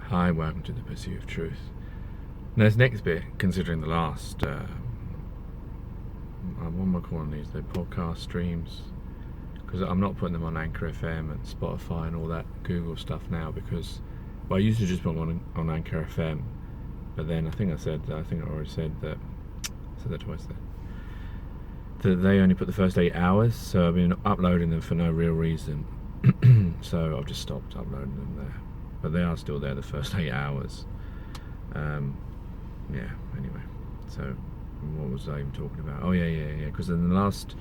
Hi, welcome to the Pursuit of Truth. Now, this next bit, considering the last, what am I calling these? The podcast streams? Because I'm not putting them on Anchor FM and Spotify and all that Google stuff now because, well, I used to just put them on Anchor FM, but then I think I already said that, I said that twice there, that they only put the first 8 hours, so I've been uploading them for no real reason. So I've just stopped uploading them there. But they are still there, the first 8 hours. Yeah, anyway. So, what was I even talking about? Oh, yeah. Because in the last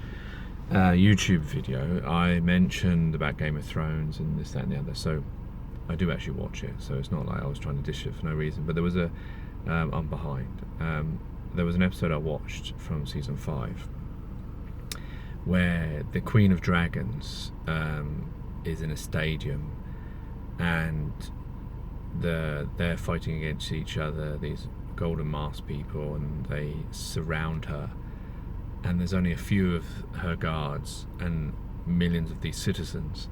YouTube video, I mentioned about Game of Thrones and this, that, and the other. So, I do actually watch it. So, it's not like I was trying to dish it for no reason. But there was I'm behind. There was an episode I watched from season 5 where the Queen of Dragons is in a stadium and they're fighting against each other, these golden mask people, and they surround her, and there's only a few of her guards and millions of these citizens,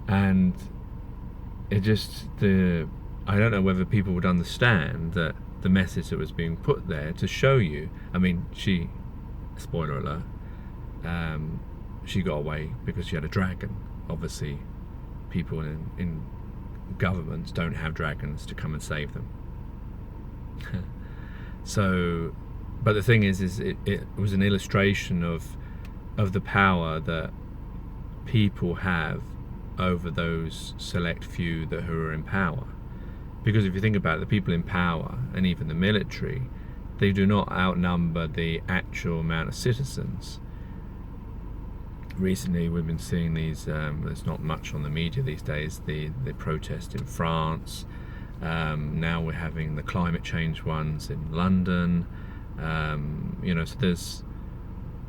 and I don't know whether people would understand that the message that was being put there to show you, I mean, spoiler alert, she got away because she had a dragon. Obviously people in governments don't have dragons to come and save them. So, but the thing is it was an illustration of the power that people have over those select few who are in power. Because if you think about it, the people in power and even the military, they do not outnumber the actual amount of citizens. Recently we've been seeing these, there's not much on the media these days, the protest in France, now we're having the climate change ones in London, so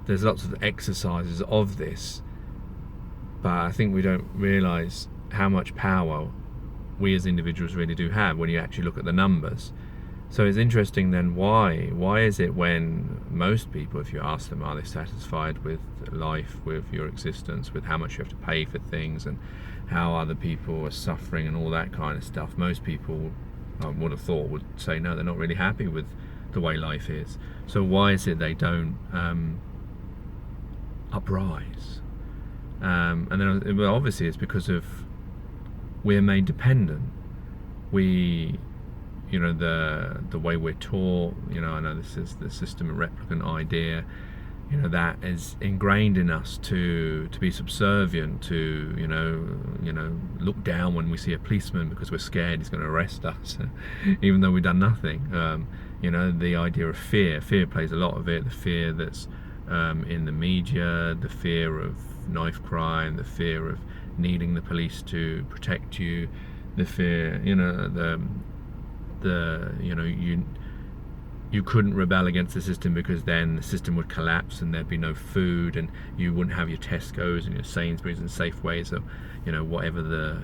there's lots of exercises of this, but I think we don't realise how much power we as individuals really do have when you actually look at the numbers. So it's interesting then, why is it when most people, if you ask them, are they satisfied with life, with your existence, with how much you have to pay for things and how other people are suffering and all that kind of stuff, most people, I would have thought, would say no, they're not really happy with the way life is. So why is it they don't uprise? And then, well, obviously it's because we're made dependent. The way we're taught, I know this is the system of replicant idea, that is ingrained in us to be subservient, to look down when we see a policeman because we're scared he's going to arrest us, even though we've done nothing. The idea of fear plays a lot of it. The fear that's in the media, the fear of knife crime, the fear of needing the police to protect you, the fear, you couldn't rebel against the system because then the system would collapse and there'd be no food and you wouldn't have your Tesco's and your Sainsbury's and Safeways or whatever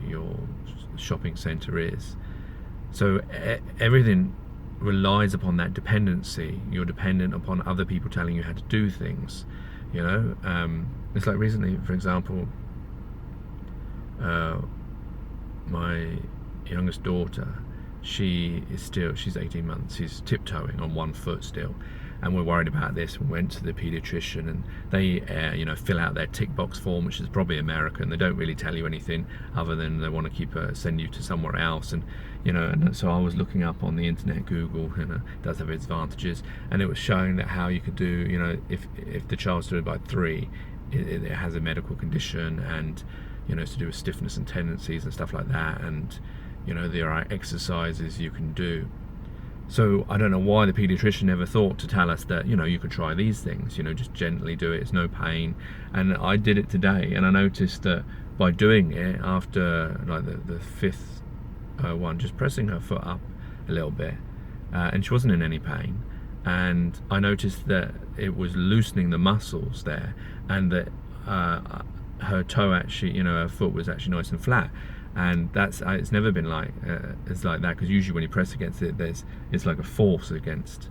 your shopping centre is. So everything relies upon that dependency. You're dependent upon other people telling you how to do things. It's like recently, for example, my youngest daughter, she's 18 months, she's tiptoeing on one foot still, and we're worried about this. We went to the pediatrician and they fill out their tick box form, which is probably American. They don't really tell you anything other than they want to send you to somewhere else, and so I was looking up on the internet, Google, does have its advantages, and it was showing that how you could do, if the child's doing by 3, it has a medical condition, and it's to do with stiffness and tendencies and stuff like that, and there are exercises you can do. So I don't know why the pediatrician never thought to tell us that you could try these things, just gently do it, it's no pain. And I did it today, and I noticed that by doing it after like the 5th one, just pressing her foot up a little bit, and she wasn't in any pain, and I noticed that it was loosening the muscles there, and that her toe actually, her foot was actually nice and flat. And it's never been like it's like that, because usually when you press against it, it's like a force against,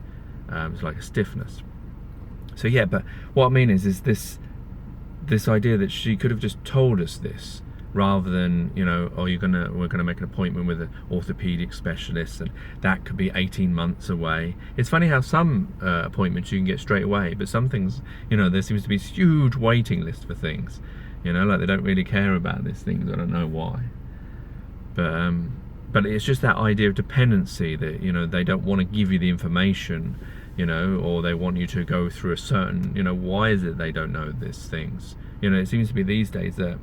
it's like a stiffness. So yeah, but what I mean is this idea that she could have just told us this rather than, you know, oh, we're gonna make an appointment with an orthopedic specialist, and that could be 18 months away. It's funny how some appointments you can get straight away, but some things, you know, there seems to be this huge waiting list for things, you know, like they don't really care about these things. I don't know why, but it's just that idea of dependency, that, you know, they don't want to give you the information, you know, or they want you to go through a certain, you know, why is it they don't know these things? You know, it seems to be these days that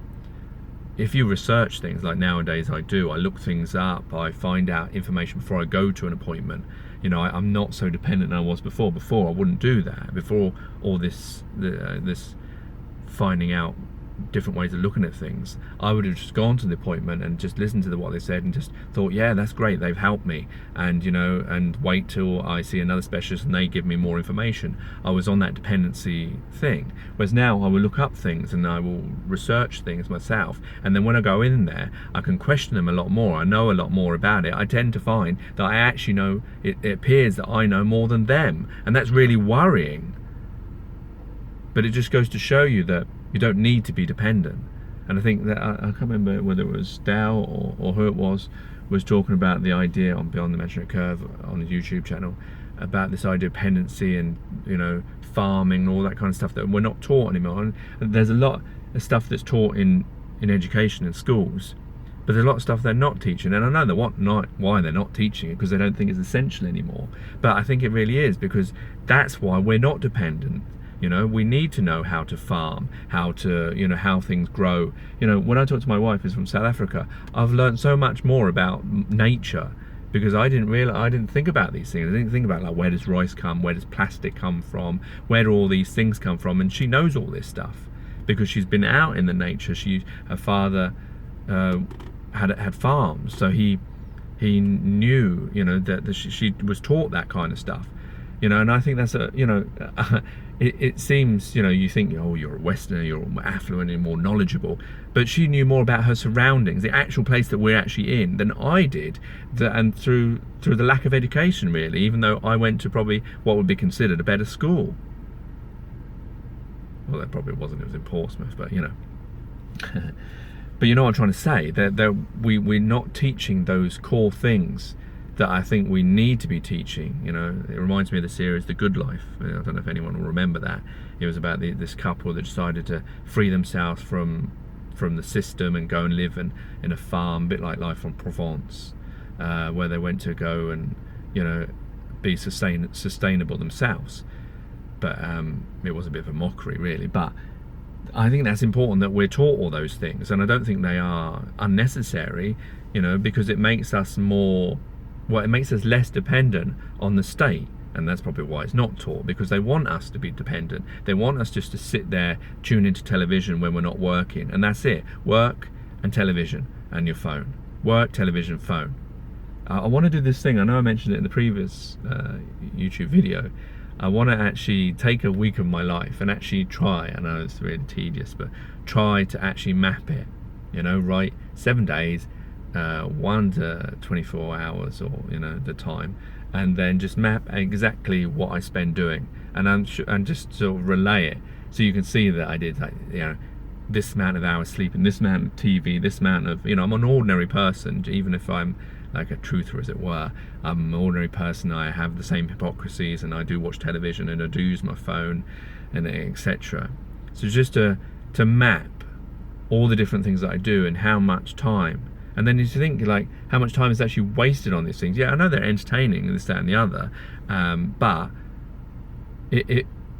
if you research things, like nowadays I do, I look things up, I find out information before I go to an appointment. You know, I'm not so dependent than I was before. Before I wouldn't do that. Before all this finding out different ways of looking at things, I would have just gone to the appointment and just listened to what they said and just thought, yeah, that's great, they've helped me, and, you know, and wait till I see another specialist and they give me more information. I was on that dependency thing. Whereas now I will look up things and I will research things myself, and then when I go in there I can question them a lot more. I know a lot more about it. I tend to find that I actually know, it appears that I know more than them, and that's really worrying. But it just goes to show you that you don't need to be dependent. And I think that, I can't remember whether it was Dow or who it was talking about the idea on Beyond the Imaginary Curve on his YouTube channel, about this idea of dependency and, you know, farming and all that kind of stuff that we're not taught anymore. And there's a lot of stuff that's taught in education in schools, but there's a lot of stuff they're not teaching. And I know why they're not teaching it, because they don't think it's essential anymore. But I think it really is, because that's why we're not dependent. You know, we need to know how to farm, how to, you know, how things grow. You know, when I talk to my wife, who's from South Africa, I've learned so much more about nature, because I didn't think about these things. I didn't think about, like, where does rice come, where does plastic come from, where do all these things come from? And she knows all this stuff because she's been out in the nature. Her father had farms, so he knew, you know, that she was taught that kind of stuff. You know, and I think that's you know, it seems, you know, you think, oh, you're a Westerner, you're more affluent and more knowledgeable, but she knew more about her surroundings, the actual place that we're actually in, than I did, and through the lack of education, really, even though I went to probably what would be considered a better school. Well, that probably wasn't, it was in Portsmouth, but, you know. But you know what I'm trying to say, that we're not teaching those core things that I think we need to be teaching. You know, it reminds me of the series The Good Life. I don't know if anyone will remember that. It was about this couple that decided to free themselves from the system and go and live in a farm, a bit like Life on Provence, where they went to go and, you know, be sustainable themselves. But it was a bit of a mockery, really. But I think that's important, that we're taught all those things, and I don't think they are unnecessary, you know, because it makes us more, well, it makes us less dependent on the state. And that's probably why it's not taught, because they want us to be dependent. They want us just to sit there, tune into television when we're not working, and that's it. Work and television and your phone. Work, television, phone. I want to do this thing. I know I mentioned it in the previous YouTube video. I want to actually take a week of my life and actually try, I know it's really tedious, but try to actually map it. You know, write 7 days, 1 to 24 hours, or, you know, the time, and then just map exactly what I spend doing, and just sort of relay it, so you can see that I did, like, you know, this amount of hours sleeping, this amount of TV, this amount of, you know, I'm an ordinary person, even if I'm like a truther, as it were. I'm an ordinary person. I have the same hypocrisies, and I do watch television, and I do use my phone, and etc. So just to map all the different things that I do and how much time. And then you think, like, how much time is actually wasted on these things. Yeah, I know they're entertaining and this, that, and the other, but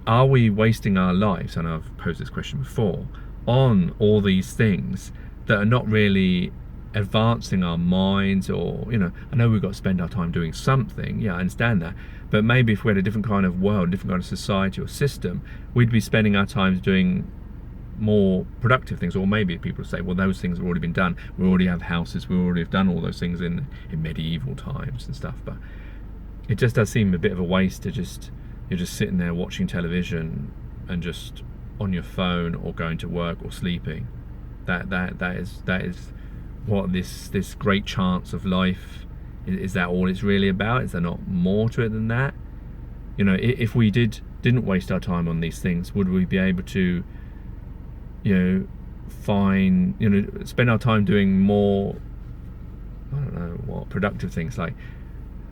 are we wasting our lives, and I've posed this question before, on all these things that are not really advancing our minds? Or, you know, I know we've got to spend our time doing something, yeah, I understand that, but maybe if we had a different kind of world, different kind of society or system, we'd be spending our time doing more productive things. Or maybe people say, well, those things have already been done, we already have houses, we already have done all those things in medieval times and stuff. But it just does seem a bit of a waste to you're just sitting there watching television and just on your phone, or going to work, or sleeping. That is what this great chance of life is. That all it's really about? Is there not more to it than that? You know, if we didn't waste our time on these things, would we be able to, you know, spend our time doing more, I don't know what, productive things. Like,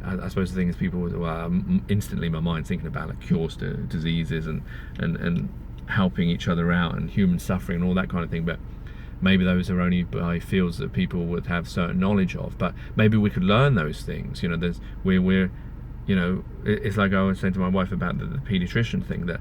I suppose the thing is, people, instantly my mind's thinking about like cures to diseases and helping each other out and human suffering and all that kind of thing. But maybe those are only by fields that people would have certain knowledge of. But maybe we could learn those things. It's like I was saying to my wife about the pediatrician thing, that,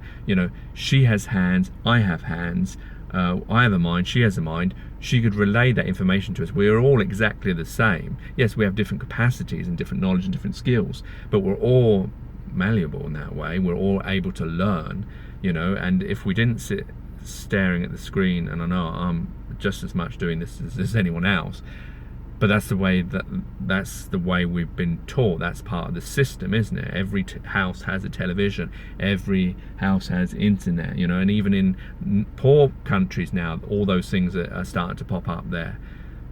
she has hands, I have hands, I have a mind, she has a mind. She could relay that information to us. We're all exactly the same. Yes, we have different capacities and different knowledge and different skills, but we're all malleable in that way. We're all able to learn, and if we didn't sit staring at the screen, and I know I'm just as much doing this as anyone else, but that's the way we've been taught. That's part of the system, isn't it? Every house has a television. Every house has internet. And even in poor countries now, all those things are starting to pop up there.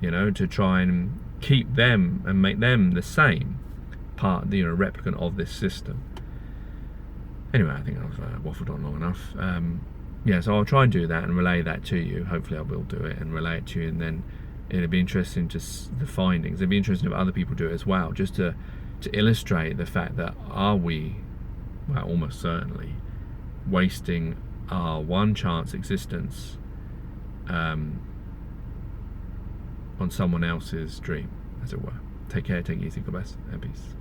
To try and keep them and make them the same part, replicant of this system. Anyway, I think I've waffled on long enough. So I'll try and do that and relay that to you. Hopefully, I will do it and relay it to you, and then it'd be interesting to the findings. It'd be interesting if other people do it as well, just to illustrate the fact that are we, almost certainly, wasting our one chance existence on someone else's dream, as it were. Take care, take it easy, God bless, and peace.